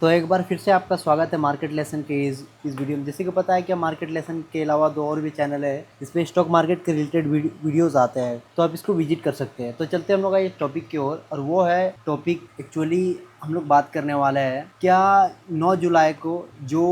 तो एक बार फिर से आपका स्वागत है मार्केट लेसन के इस वीडियो में। जैसे कि पता है कि मार्केट लेसन के अलावा दो और भी चैनल है, इसमें स्टॉक मार्केट के रिलेटेड वीडियोस आते हैं, तो आप इसको विजिट कर सकते हैं। तो चलते हैं हम लोग इस टॉपिक की ओर, और वो है टॉपिक एक्चुअली हम लोग बात करने वाले हैं क्या 9 जुलाई को जो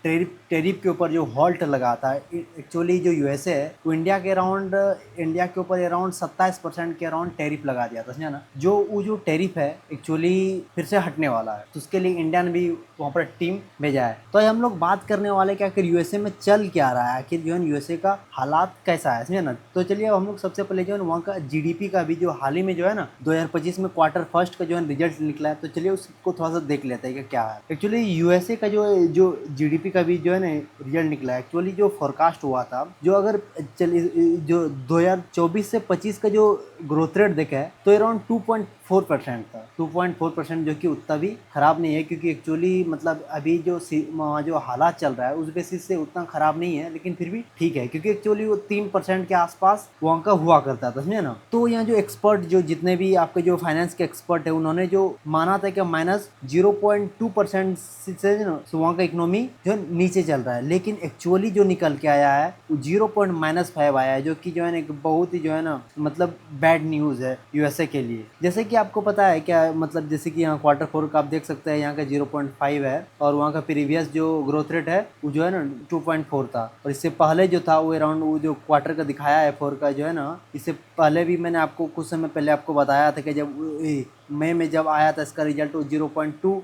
टेरिफ के ऊपर जो हॉल्ट लगा था, एक्चुअली जो यूएसए है वो इंडिया के ऊपर अराउंड 27% के अराउंड टेरिफ लगा दिया था, समझा ना। वो जो टेरिफ है एक्चुअली फिर से हटने वाला है, तो उसके लिए इंडिया ने भी वहाँ पर टीम भेजा है। तो हम लोग बात करने वाले कि आखिर यूएसए में चल क्या रहा है, आखिर जो है यूएसए का हालात कैसा है, समझे ना। तो चलिए अब हम लोग सबसे पहले जो है वहाँ का जीडीपी का भी जो हाल ही में जो है ना 2025 में क्वार्टर फर्स्ट का जो है रिजल्ट निकला है, तो चलिए उसको थोड़ा सा देख लेते हैं कि क्या है। एक्चुअली यूएसए का जो जीडीपी का भी जो है ना रिजल्ट निकला है, एक्चुअली जो फोरकास्ट हुआ था, जो अगर जो 2024 से 25 का जो ग्रोथ रेट देखा है तो अराउंड 2.4% था। 2.4% जो कि उतना भी खराब नहीं है, क्योंकि एक्चुअली मतलब अभी जो हालात चल रहा है उस बेसिस से उतना खराब नहीं है, लेकिन फिर भी ठीक है, क्योंकि एक्चुअली वो 3% के आसपास वहाँ का हुआ करता था, समझे ना। तो यहाँ जो एक्सपर्ट जो जितने भी आपके जो फाइनेंस के एक्सपर्ट है उन्होंने जो माना था कि -0.2% से ना वहाँ का इकोनॉमी जो नीचे चल रहा है, लेकिन एक्चुअली जो निकल के आया है वो 0.-5 आया है, जो कि जो है ना एक बहुत ही जो है ना मतलब बैड न्यूज़ है यूएसए के लिए। जैसे कि आपको पता है क्या, मतलब जैसे कि यहाँ क्वार्टर फोर का आप देख सकते हैं, यहाँ का 0.5 है, और वहाँ का प्रीवियस जो ग्रोथ रेट है वो जो है ना 2.4 था, और इससे पहले जो था वो अराउंड वो जो क्वार्टर का दिखाया है 4 का जो है ना, इससे पहले भी मैंने आपको कुछ समय पहले आपको बताया था कि जब मई में जब आया था इसका रिजल्ट वो 0.2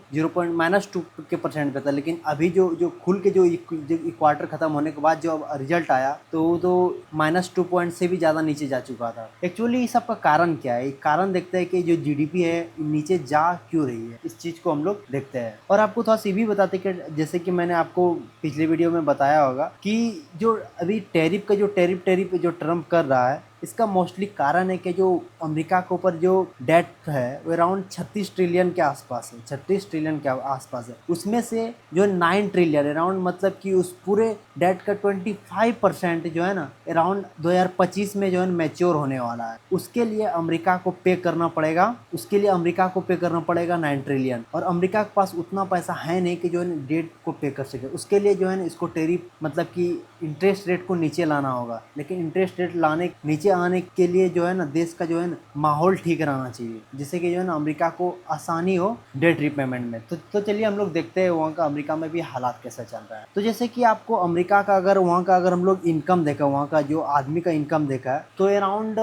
के परसेंट पे था, लेकिन अभी जो खुल के जो क्वार्टर खत्म होने के बाद जो रिजल्ट आया तो वो तो -2 से भी ज़्यादा नीचे जा चुका था। एक्चुअली इस सब का कारण क्या है, कारण देखते हैं कि जो जीडीपी है नीचे जा क्यों रही है, इस चीज़ को हम लोग देखते हैं। और आपको थोड़ा सी भी बताते कि जैसे कि मैंने आपको पिछले वीडियो में बताया होगा कि जो अभी टैरिफ का जो टैरिफ जो ट्रम्प कर रहा है, इसका मोस्टली कारण है कि जो अमेरिका के ऊपर जो डेट है वो अराउंड 36 ट्रिलियन के आसपास है, 36 ट्रिलियन के आसपास है। उसमें से जो 9 ट्रिलियन अराउंड, मतलब कि उस पूरे डेट का 25% जो है ना अराउंड 2025 में जो है मैच्योर होने वाला है। उसके लिए अमेरिका को पे करना पड़ेगा, 9 ट्रिलियन, और अमेरिका के पास उतना पैसा है नहीं कि जो है डेट को पे कर सके। उसके लिए जो है ना इसको टेरिफ मतलब कि इंटरेस्ट रेट को नीचे लाना होगा, लेकिन इंटरेस्ट रेट लाने नीचे आने के लिए जो है ना देश का जो है ना माहौल ठीक रहना चाहिए, जिससे कि जो है ना अमेरिका को आसानी हो डेट रिपेमेंट में। तो चलिए हम लोग देखते हैं वहाँ का अमेरिका में भी हालात कैसा चल रहा है। तो जैसे कि आपको अमेरिका का अगर वहाँ का अगर हम लोग इनकम देखा, वहाँ का जो आदमी का इनकम देखा है तो अराउंड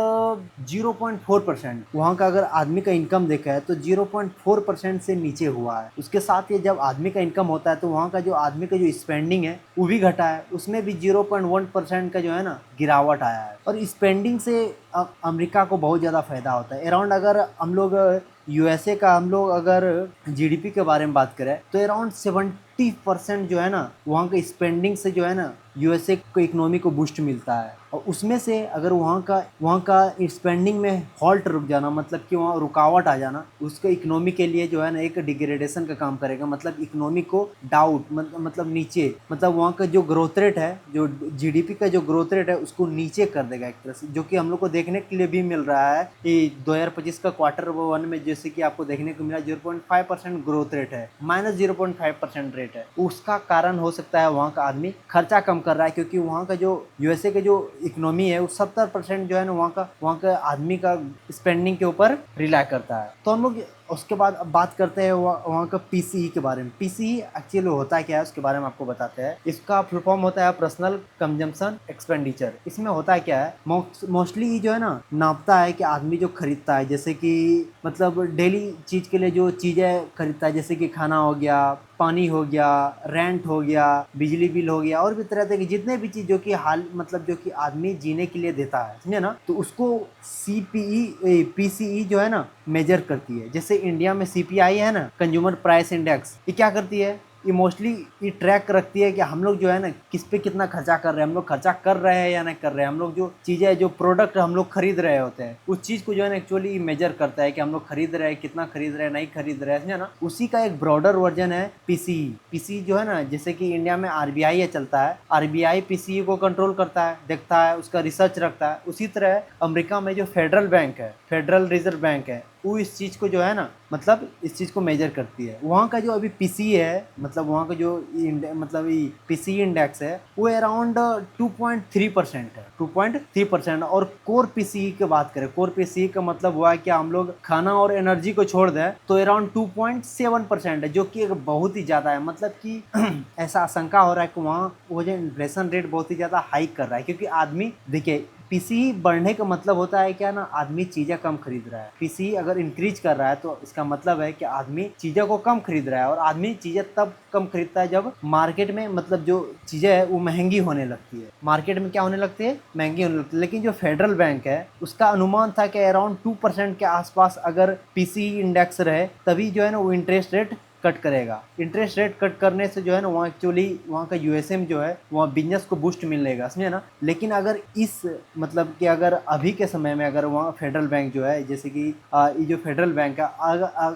0.4%, वहाँ का अगर आदमी का इनकम देखा है तो 0.4% से नीचे हुआ है। उसके साथ ही जब आदमी का इनकम होता है तो वहाँ का जो आदमी का जो स्पेंडिंग है वो भी घटा है, उसमें भी 0.1% का जो है ना गिरावट आया है। और स्पेंडिंग से अमेरिका को बहुत ज़्यादा फ़ायदा होता है। अराउंड अगर हम लोग यूएसए का हम लोग अगर जीडीपी के बारे में बात करें तो अराउंड 70% जो है ना वहाँ के स्पेंडिंग से जो है ना यूएसए को इकोनॉमी को बूस्ट मिलता है। और उसमें से अगर वहाँ का स्पेंडिंग में हॉल्ट रुक जाना, मतलब कि वहाँ रुकावट आ जाना, उसके इकोनॉमी के लिए जो है ना एक डिग्रेडेशन का काम करेगा, मतलब इकोनॉमी को डाउट मतलब नीचे, मतलब वहाँ का जो ग्रोथ रेट है, जो जीडीपी का जो ग्रोथ रेट है उसको नीचे कर देगा एक तरह से, जो कि हम लोग को देखने के लिए भी मिल रहा है कि 2025 का क्वार्टर 1 में जैसे कि आपको देखने को मिला 0.5% ग्रोथ रेट है, -0.5% रेट है। उसका कारण हो सकता है वहाँ का आदमी खर्चा कम कर रहा है, क्योंकि वहाँ का जो यूएसए के जो इकोनॉमी है वो 70% जो है ना वहाँ का आदमी का स्पेंडिंग के ऊपर रिलाई करता है। तो हम लोग उसके बाद अब बात करते हैं वहाँ का पीसीई के बारे में। पीसीई एक्चुअली होता है क्या है उसके बारे में आपको बताते हैं। इसका फुल फॉर्म होता है पर्सनल कंजम्पशन एक्सपेंडिचर। इसमें होता है क्या है, मोस्टली जो है ना नापता है कि आदमी जो खरीदता है, जैसे कि मतलब डेली चीज़ के लिए जो चीज़ें खरीदता है, जैसे कि खाना हो गया, पानी हो गया, रेंट हो गया, बिजली बिल हो गया, और भी तरह तरह की जितने भी चीज़ जो कि जो कि आदमी जीने के लिए देता है, समझे ना। तो उसको पीसीई जो है ना मेजर करती है। जैसे इंडिया में सीपीआई है ना, कंज्यूमर प्राइस इंडेक्स, ये क्या करती है, ये मोस्टली ये ट्रैक रखती है कि हम लोग जो है ना किस पे कितना खर्चा कर रहे हैं, हम लोग खर्चा कर रहे हैं या नहीं कर रहे हैं। हम लोग जो चीज़ें जो प्रोडक्ट हम लोग खरीद रहे होते हैं उस चीज़ को जो है ना एक्चुअली मेजर करता है कि हम लोग खरीद रहे हैं, कितना खरीद रहे हैं, नहीं खरीद रहे हैं, समझे ना। उसी का एक ब्रॉडर वर्जन है पीसीई। पीसीई जो है ना, जैसे कि इंडिया में आरबीआई चलता है, आरबीआई पीसीई को कंट्रोल करता है, देखता है, उसका रिसर्च रखता है। उसी तरह अमेरिका में जो फेडरल बैंक है, फेडरल रिजर्व बैंक है, वो इस चीज़ को जो है ना मतलब इस चीज़ को मेजर करती है। वहाँ का जो अभी पीसी है मतलब वहाँ का जो मतलब पीसी इंडेक्स है वो अराउंड 2.3% है, 2.3%। और कोर पीसी की बात करें, कोर पीसी का मतलब हुआ है कि हम लोग खाना और एनर्जी को छोड़ दें तो अराउंड 2.7% है, जो कि एक बहुत ही ज़्यादा है। मतलब कि ऐसा आशंका हो रहा है कि वहाँ वो जो इन्फ्लेशन रेट बहुत ही ज़्यादा हाइक कर रहा है, क्योंकि आदमी देखिए पीसी बढ़ने का मतलब होता है क्या ना, आदमी चीज़ें कम खरीद रहा है। पीसी अगर इंक्रीज कर रहा है तो इसका मतलब है कि आदमी चीज़ों को कम खरीद रहा है, और आदमी चीज़ें तब कम खरीदता है जब मार्केट में मतलब जो चीज़ें है वो महंगी होने लगती है। मार्केट में क्या होने लगती है, महंगी होने लगती है। लेकिन जो फेडरल बैंक है उसका अनुमान था कि अराउंड 2% के आसपास अगर पीसी इंडेक्स रहे तभी जो है ना वो इंटरेस्ट रेट कट करेगा। इंटरेस्ट रेट कट करने से जो है ना वहाँ एक्चुअली वहाँ का यूएसए में जो है वहाँ बिजनेस को बूस्ट मिलेगा, समझे ना। लेकिन अगर इस मतलब कि अगर अभी के समय में अगर वहाँ फेडरल बैंक जो है जैसे कि ये जो फेडरल बैंक है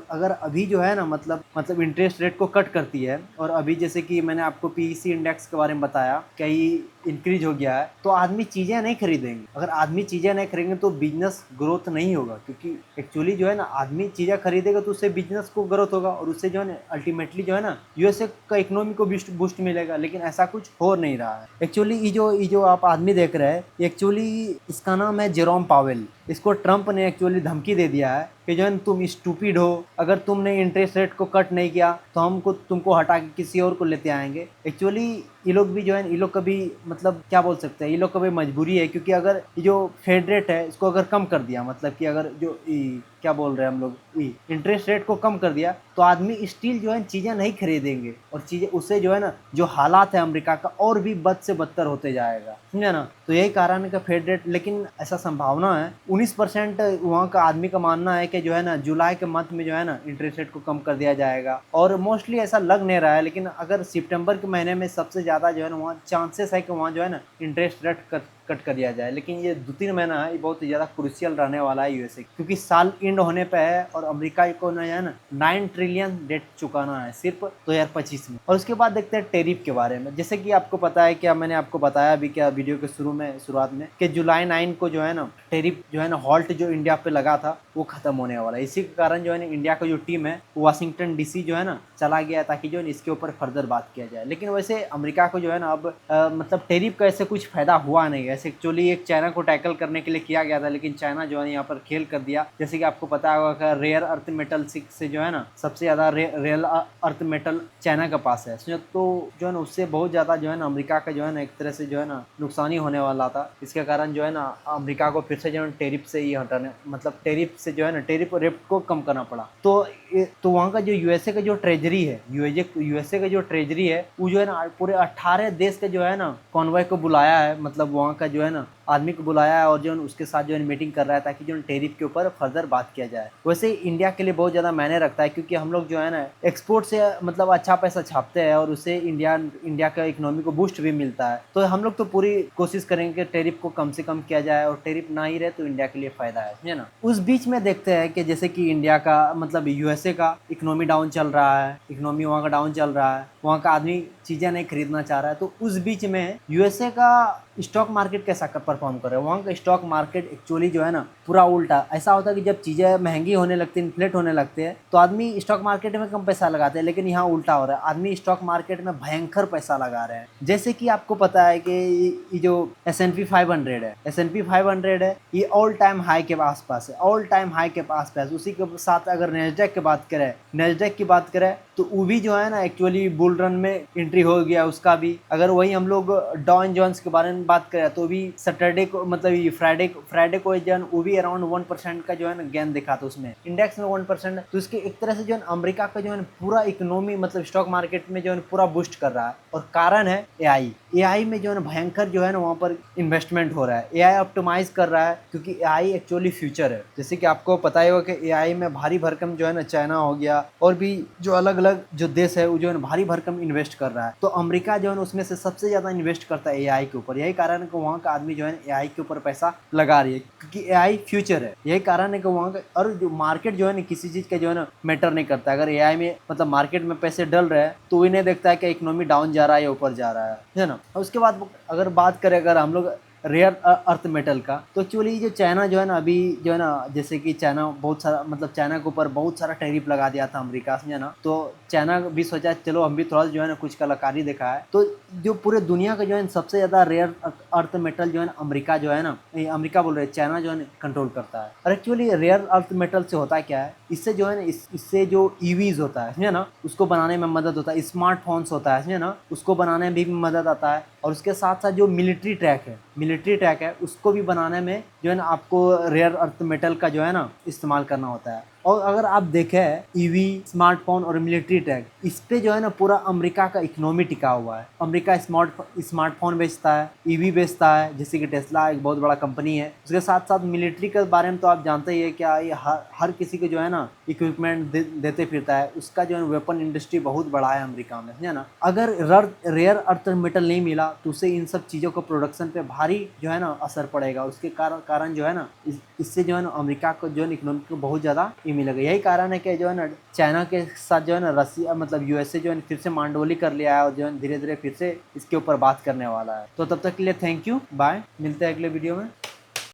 अगर अभी जो है ना मतलब इंटरेस्ट रेट को कट करती है, और अभी जैसे कि मैंने आपको पीसी इंडेक्स के बारे में बताया कहीं इंक्रीज हो गया है, तो आदमी चीज़ें नहीं खरीदेंगे। अगर आदमी चीज़ें नहीं खरीदेंगे तो बिजनेस ग्रोथ नहीं होगा, क्योंकि एक्चुअली जो है ना आदमी चीज़ें खरीदेगा तो उससे बिजनेस को ग्रोथ होगा, और उससे जो है ना अल्टीमेटली जो है ना यूएसए का इकोनॉमी को बूस्ट मिलेगा। लेकिन ऐसा कुछ हो नहीं रहा है। एक्चुअली ये जो आप आदमी देख रहे हैं एक्चुअली इसका नाम है जेरोम पावेल। इसको ट्रंप ने एक्चुअली धमकी दे दिया है कि जो है तुम स्टूपिड हो, अगर तुमने इंटरेस्ट रेट को कट नहीं किया तो हमको तुमको हटा के किसी और को लेते आएंगे। एक्चुअली ये लोग भी जो है ये लोग कभी मतलब क्या बोल सकते हैं, ये लोग कभी मजबूरी है, क्योंकि अगर ये जो फेड रेट है इसको अगर कम कर दिया मतलब कि अगर जो क्या बोल रहे हैं हम लोग इंटरेस्ट रेट को कम कर दिया तो आदमी स्टील जो है चीज़ें नहीं खरीदेंगे, और चीज़ें उससे जो है ना जो हालात है अमेरिका का और भी बद से बदतर होते जाएगा, समझे ना। तो यही कारण है कि फेड रेट, लेकिन ऐसा संभावना है 19% वहाँ का आदमी का मानना है कि जो है ना जुलाई के मंथ में जो है ना इंटरेस्ट रेट को कम कर दिया जाएगा। और मोस्टली ऐसा लग नहीं रहा है, लेकिन अगर सितंबर के महीने में सबसे ज़्यादा जो है ना वहाँ चांसेस है कि वहाँ जो है ना इंटरेस्ट रेट कट कर दिया जाए। लेकिन ये 2-3 महीना है ये बहुत ही ज़्यादा क्रूशियल रहने वाला है यूएसए, क्योंकि साल एंड होने पे है और अमेरिका को जो है ना 9 ट्रिलियन डेट चुकाना है सिर्फ 2025 में। और उसके बाद देखते हैं टैरिफ के बारे में। जैसे कि आपको पता है, क्या मैंने आपको बताया अभी क्या वीडियो के शुरुआत में कि जुलाई 9 को जो है ना टैरिफ जो है ना हॉल्ट जो इंडिया पे लगा था वो खत्म होने वाला है। इसी के कारण जो है ना इंडिया का जो टीम है वो वाशिंगटन डीसी जो है ना चला गया ताकि जो है इसके ऊपर फर्दर बात किया जाए। लेकिन वैसे अमेरिका को जो है ना अब मतलब टैरिफ का ऐसे कुछ फायदा हुआ नहीं है। ऐसे एक्चुअली एक चाइना को टैकल करने के लिए किया गया था, लेकिन चाइना जो है यहाँ पर खेल कर दिया। जैसे कि आपको पता होगा कि रेयर अर्थ मेटल से जो है ना सबसे ज़्यादा रेयर अर्थ मेटल चाइना के पास है, तो जो है ना उससे बहुत ज़्यादा जो है ना अमेरिका का जो है ना एक तरह से जो है ना नुकसान ही होने वाला था। इसके कारण जो है ना अमेरिका को फिर से जो है टैरिफ से ही हटाने मतलब टैरिफ से जो है ना टैरिफ रेट को कम करना पड़ा। तो वहाँ का जो यूएसए का जो ट्रेजरी है यूएसए का जो ट्रेजरी है वो जो है ना पूरे 18 देश के जो है ना कॉन्वॉय को बुलाया है, मतलब वहाँ का जो है ना आदमी को बुलाया है और जो उसके साथ जो है मीटिंग कर रहा है ताकि जो टैरिफ के ऊपर फर्दर बात किया जाए। वैसे इंडिया के लिए बहुत ज़्यादा मायने रखता है, क्योंकि हम लोग जो है ना एक्सपोर्ट से मतलब अच्छा पैसा छापते हैं और उससे इंडिया का इकोनॉमी को बूस्ट भी मिलता है। तो हम लोग तो पूरी कोशिश करेंगे कि टैरिफ को कम से कम किया जाए, और टैरिफ ना ही रहे तो इंडिया के लिए फ़ायदा है ना। उस बीच में देखते हैं कि जैसे कि इंडिया का मतलब यूएसए का इकोनॉमी डाउन चल रहा है, इकोनॉमी वहाँ का डाउन चल रहा है, वहाँ का आदमी चीज़ें नहीं खरीदना चाह रहा है। तो उस बीच में यूएसए का स्टॉक मार्केट कैसा परफॉर्म कर रहा है। वहाँ का स्टॉक मार्केट एक्चुअली जो है ना पूरा उल्टा ऐसा होता है कि जब चीज़ें महंगी होने लगती है, इन्फ्लेट होने लगते हैं, तो आदमी स्टॉक मार्केट में कम पैसा लगाते हैं। लेकिन यहाँ उल्टा हो रहा है, आदमी स्टॉक मार्केट में भयंकर पैसा लगा रहे हैं। जैसे कि आपको पता है कि ये जो S&P 500 है, S&P 500 है, ये ऑल टाइम हाई के आसपास है, ऑल टाइम हाई के आसपास। उसी के साथ अगर नेस्डेक की बात करें तो वो भी जो है ना एक्चुअली बुल रन में एंट्री हो गया उसका भी। अगर वही हम लोग डॉ जोन्स के बारे में बात करें तो भी सैटरडे को मतलब ये फ्राइडे को जो है वो भी अराउंड 1% का जो है ना गेन दिखा था उसमें, इंडेक्स में 1%। तो इसके एक तरह से जो है अमेरिका का जो है पूरा इकोनॉमी मतलब स्टॉक मार्केट में जो है पूरा बूस्ट कर रहा है। और कारण है एआई में जो है ना भयंकर जो है ना वहाँ पर इन्वेस्टमेंट हो रहा है। एआई ऑप्टिमाइज कर रहा है, क्योंकि एआई एक्चुअली फ्यूचर है। जैसे कि आपको पता ही होगा कि एआई में भारी भरकम जो है ना चाइना हो गया और भी जो अलग अलग जो देश है वो जो है ना भारी भरकम इन्वेस्ट कर रहा है। तो अमेरिका जो है ना उसमें से सबसे ज़्यादा इन्वेस्ट करता है एआई के ऊपर। यही कारण है कि वहाँ का आदमी जो है एआई के ऊपर पैसा लगा रही है, क्योंकि एआई फ्यूचर है। यही कारण है कि वहाँ का और जो मार्केट जो है ना किसी चीज़ का जो है ना मैटर नहीं करता। अगर एआई में मतलब मार्केट में पैसे डल रहे हैं तो इन्हें देखता है कि इकोनॉमी डाउन जा रहा है या ऊपर जा रहा है ना। और उसके बाद अगर बात करें अगर हम लोग रेयर अर्थ मेटल का। तो एक्चुअली जो चाइना जो है ना अभी जो है ना, जैसे कि चाइना बहुत सारा मतलब चाइना के ऊपर बहुत सारा टैरिफ लगा दिया था अमेरिका, समझे ना। तो चाइना भी सोचा चलो हम भी थोड़ा जो है ना कुछ कलाकारी दिखा है। तो जो पूरे दुनिया का जो है सबसे ज़्यादा रेयर अर्थ मेटल जो है ना अमेरिका जो है ना, अमेरिका बोल रहे चाइना जो है कंट्रोल करता है। और एक्चुअली रेयर अर्थ मेटल से होता क्या है, इससे जो है ना इससे जो ईवीज होता है, समझे ना, उसको बनाने में मदद होता है। स्मार्टफोन्स होता है, समझे ना, उसको बनाने में भी मदद आता है। और उसके साथ साथ जो मिलिट्री ट्रैक है उसको भी बनाने में जो है ना आपको रेयर अर्थ मेटल का जो है ना इस्तेमाल करना होता है। और अगर आप देखें ईवी, स्मार्टफोन और मिलिट्री टैग, इस पे जो है ना पूरा अमेरिका का इकोनॉमी टिका हुआ है। अमेरिका स्मार्टफोन बेचता है, ईवी बेचता है, जैसे कि टेस्ला एक बहुत बड़ा कंपनी है। उसके साथ साथ मिलिट्री के बारे में तो आप जानते ही है क्या, ये हर किसी को जो है ना इक्विपमेंट देते फिरता है। उसका जो है वेपन इंडस्ट्री बहुत बड़ा है अमेरिका में, है ना। अगर रेयर अर्थ मेटल नहीं मिला तो उससे इन सब चीज़ों को प्रोडक्शन पे भारी जो है ना असर पड़ेगा। उसके कारण जो है ना इससे जो है ना अमेरिका को जो है इकोनॉमी को बहुत ज़्यादा ये मिलेगा। यही कारण है कि जो है ना चाइना के साथ जो है ना रसिया मतलब यूएसए जो है फिर से मांडोली कर लिया है और जो है धीरे धीरे फिर से इसके ऊपर बात करने वाला है। तो तब तक के लिए थैंक यू, बाय, मिलते हैं अगले वीडियो में।